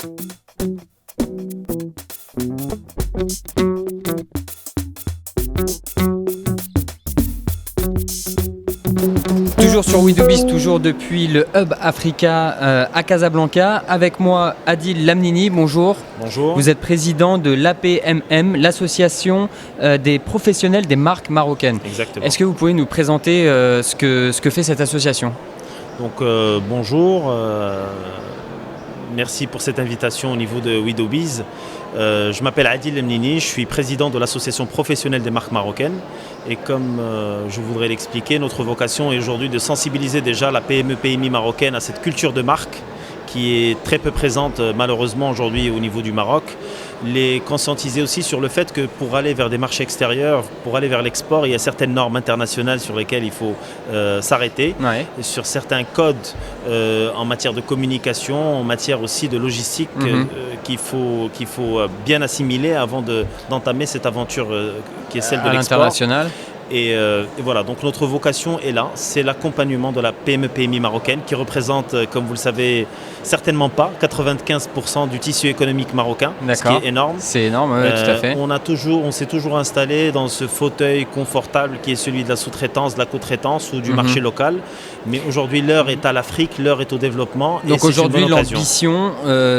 Toujours sur We Do Biz, toujours depuis le Hub Africa à Casablanca. Avec moi, Adil Lamnini, bonjour. Bonjour. Vous êtes président de l'APMM, l'association des professionnels des marques marocaines. Exactement. Est-ce que vous pouvez nous présenter ce que fait cette association ? Donc bonjour, merci pour cette invitation au niveau de We Do Biz. Je m'appelle Adil Lamnini, je suis président de l'association professionnelle des marques marocaines. Et comme je voudrais l'expliquer, notre vocation est aujourd'hui de sensibiliser déjà la PME-PMI marocaine à cette culture de marque qui est très peu présente malheureusement aujourd'hui au niveau du Maroc. Les conscientiser aussi sur le fait que pour aller vers des marchés extérieurs, pour aller vers l'export, il y a certaines normes internationales sur lesquelles il faut s'arrêter, Ouais. sur certains codes en matière de communication, en matière aussi de logistique qu'il faut bien assimiler avant d'entamer cette aventure qui est celle de À l'export. l'international. Et voilà, donc notre vocation est là, c'est l'accompagnement de la PME-PMI marocaine qui représente, comme vous le savez, certainement pas 95% du tissu économique marocain, ce qui D'accord. est énorme. C'est énorme, oui, tout à fait. On s'est toujours installé dans ce fauteuil confortable qui est celui de la sous-traitance, de la co-traitance ou du marché local. Mais aujourd'hui, l'heure est à l'Afrique, l'heure est au développement. Donc et c'est aujourd'hui, une bonne occasion. l'ambition,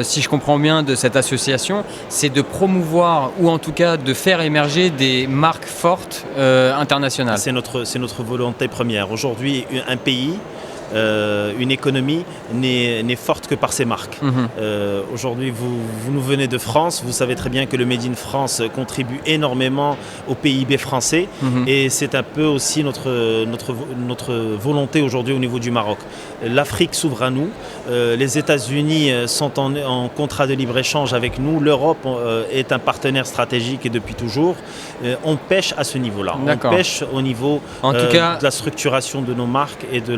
si je comprends bien, de cette association, c'est de promouvoir ou en tout cas de faire émerger des marques fortes internationales. C'est notre volonté première. Aujourd'hui, un pays, une économie n'est forte que par ses marques. Aujourd'hui, vous nous venez de France, vous savez très bien que le Made in France contribue énormément au PIB français et c'est un peu aussi notre volonté aujourd'hui au niveau du Maroc. L'Afrique s'ouvre à nous, les États-Unis sont en contrat de libre-échange avec nous, l'Europe est un partenaire stratégique et depuis toujours. On pêche à ce niveau-là. D'accord. On pêche au niveau En tout cas, de la structuration de nos marques et de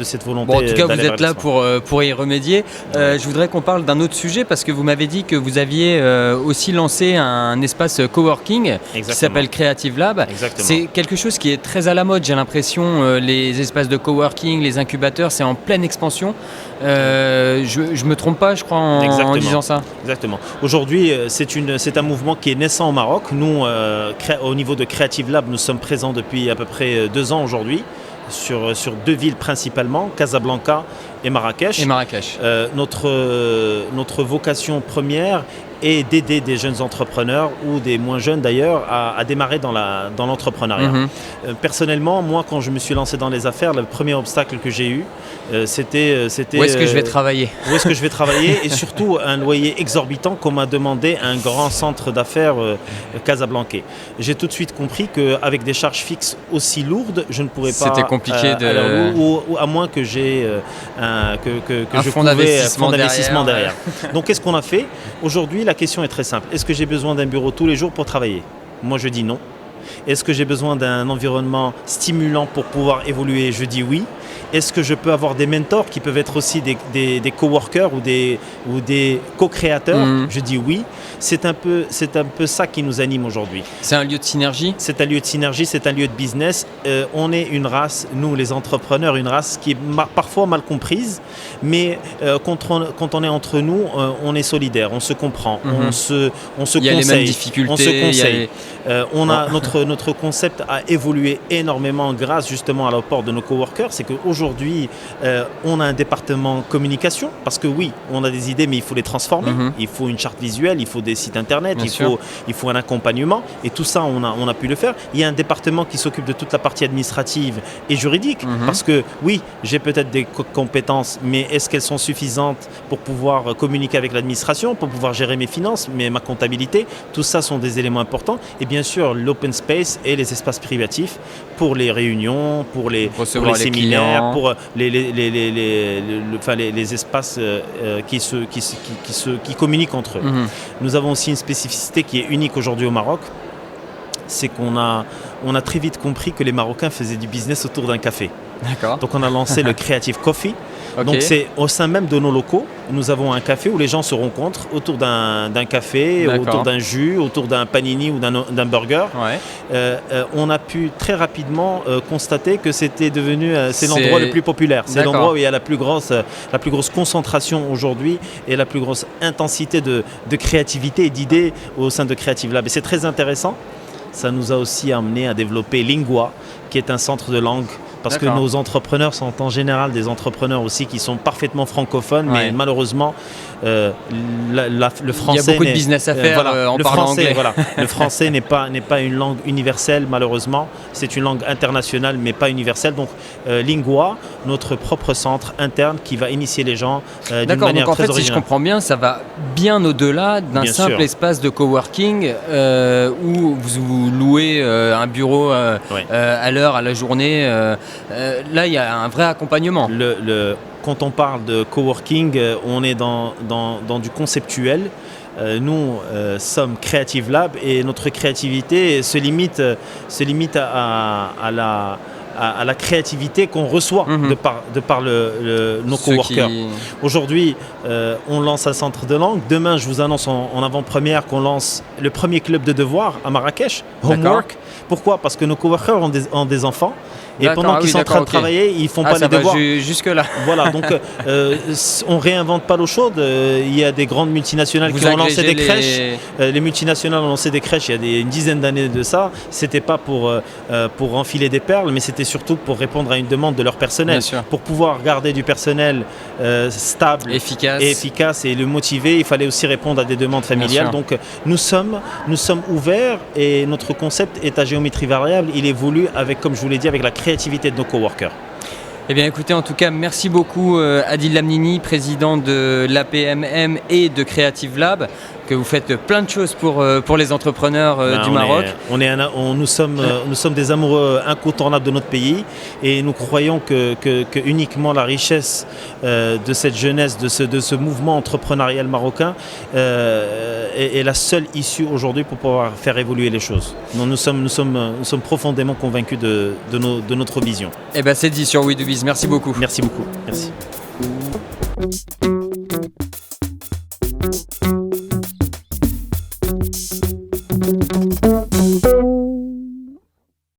cette volonté. bon, en tout cas, vous d'aller vers êtes là l'export. pour y remédier. Je voudrais qu'on parle d'un autre sujet parce que vous m'avez dit que vous aviez aussi lancé un espace coworking qui s'appelle Creative Lab. Exactement. C'est quelque chose qui est très à la mode, j'ai l'impression. Les espaces de coworking, les incubateurs, c'est en pleine expansion. Je me trompe pas, je crois, en disant ça. Exactement. Aujourd'hui, c'est un mouvement qui est naissant au Maroc. Nous, au niveau de Creative Lab, nous sommes présents depuis à peu près 2 ans aujourd'hui. Sur 2 villes principalement, Casablanca et Marrakech. Notre vocation première est d'aider des jeunes entrepreneurs ou des moins jeunes d'ailleurs à démarrer dans l'entrepreneuriat. Personnellement, moi quand je me suis lancé dans les affaires, le premier obstacle que j'ai eu, c'était où est-ce que je vais travailler ? Où est-ce que je vais travailler et surtout un loyer exorbitant qu'on m'a demandé un grand centre d'affaires casablancais. J'ai tout de suite compris qu'avec des charges fixes aussi lourdes, je ne pourrais pas... C'était compliqué ou à moins que j'ai un fonds d'investissement derrière. Donc qu'est-ce qu'on a fait ? Aujourd'hui, la question est très simple. Est-ce que j'ai besoin d'un bureau tous les jours pour travailler ? Moi, je dis non. Est-ce que j'ai besoin d'un environnement stimulant pour pouvoir évoluer ? Je dis oui. Est-ce que je peux avoir des mentors qui peuvent être aussi des coworkers ou des co-créateurs ? Je dis oui. C'est un peu ça qui nous anime aujourd'hui. C'est un lieu de synergie ? C'est un lieu de synergie, c'est un lieu de business. On est une race, nous les entrepreneurs, une race qui est parfois mal comprise, mais quand on est entre nous, on est solidaires, on se comprend, on se conseille. Il y a les mêmes difficultés. On se conseille. Notre concept a évolué énormément grâce justement à l'apport de nos coworkers. C'est qu'aujourd'hui, on a un département communication, parce que oui, on a des idées, mais il faut les transformer. Il faut une charte visuelle, il faut des sites internet, il faut un accompagnement, et tout ça, on a pu le faire. Il y a un département qui s'occupe de toute la partie administrative et juridique, parce que oui, j'ai peut-être des compétences, mais est-ce qu'elles sont suffisantes pour pouvoir communiquer avec l'administration, pour pouvoir gérer mes finances, ma comptabilité ? Tout ça sont des éléments importants. Et bien sûr, l'open space et les espaces privatifs pour les réunions, pour les séminaires, pour les espaces qui communiquent entre eux. Nous avons aussi une spécificité qui est unique aujourd'hui au Maroc, c'est qu'on a très vite compris que les Marocains faisaient du business autour d'un café. D'accord. Donc on a lancé le Creative Coffee. Okay. Donc c'est au sein même de nos locaux, nous avons un café où les gens se rencontrent autour d'un café, autour d'un jus, autour d'un panini ou d'un burger. Ouais. On a pu très rapidement constater que c'était devenu c'est l'endroit le plus populaire. C'est l'endroit où il y a la plus grosse concentration aujourd'hui et la plus grosse intensité de créativité et d'idées au sein de Creative Lab. Et c'est très intéressant. Ça nous a aussi amené à développer Lingua, qui est un centre de langue. Parce que nos entrepreneurs sont en général des entrepreneurs aussi qui sont parfaitement francophones, mais malheureusement, le français... Il y a beaucoup de business à faire en parlant anglais. Le français n'est pas une langue universelle, malheureusement. C'est une langue internationale, mais pas universelle. Donc, Lingua, notre propre centre interne qui va initier les gens d'une manière très originale. Donc en fait, si je comprends bien, ça va bien au-delà d'un simple espace de coworking où vous louez un bureau à l'heure, à la journée. Là, il y a un vrai accompagnement. Quand on parle de coworking, on est dans du conceptuel. Nous sommes Creative Lab et notre créativité se limite à la créativité qu'on reçoit de par nos coworkers. Aujourd'hui, on lance un centre de langue. Demain, je vous annonce en avant-première qu'on lance le premier club de devoirs à Marrakech, Homework. Pourquoi ? Parce que nos coworkers ont des enfants. Et pendant qu'ils sont en train de travailler, ils ne font pas les devoirs. Jusque-là. Voilà, donc on ne réinvente pas l'eau chaude. Il y a des grandes multinationales qui ont lancé des crèches. Les multinationales ont lancé des crèches il y a une dizaine d'années de ça. Ce n'était pas pour enfiler des perles, mais c'était surtout pour répondre à une demande de leur personnel. Pour pouvoir garder du personnel stable, efficace et le motiver, il fallait aussi répondre à des demandes familiales. Donc nous sommes ouverts et notre concept est à géométrie variable. Il évolue avec, comme je vous l'ai dit, avec la créativité de nos coworkers. Eh bien écoutez, en tout cas, merci beaucoup Adil Lamnini, président de l'APMM et de Creative Lab, que vous faites plein de choses pour les entrepreneurs du Maroc. Nous sommes des amoureux incontournables de notre pays et nous croyons que uniquement la richesse de cette jeunesse, de ce mouvement entrepreneurial marocain est la seule issue aujourd'hui pour pouvoir faire évoluer les choses. Donc nous sommes profondément convaincus de notre vision. Eh bien c'est dit sur We Do Biz. Merci beaucoup. Merci beaucoup. Merci.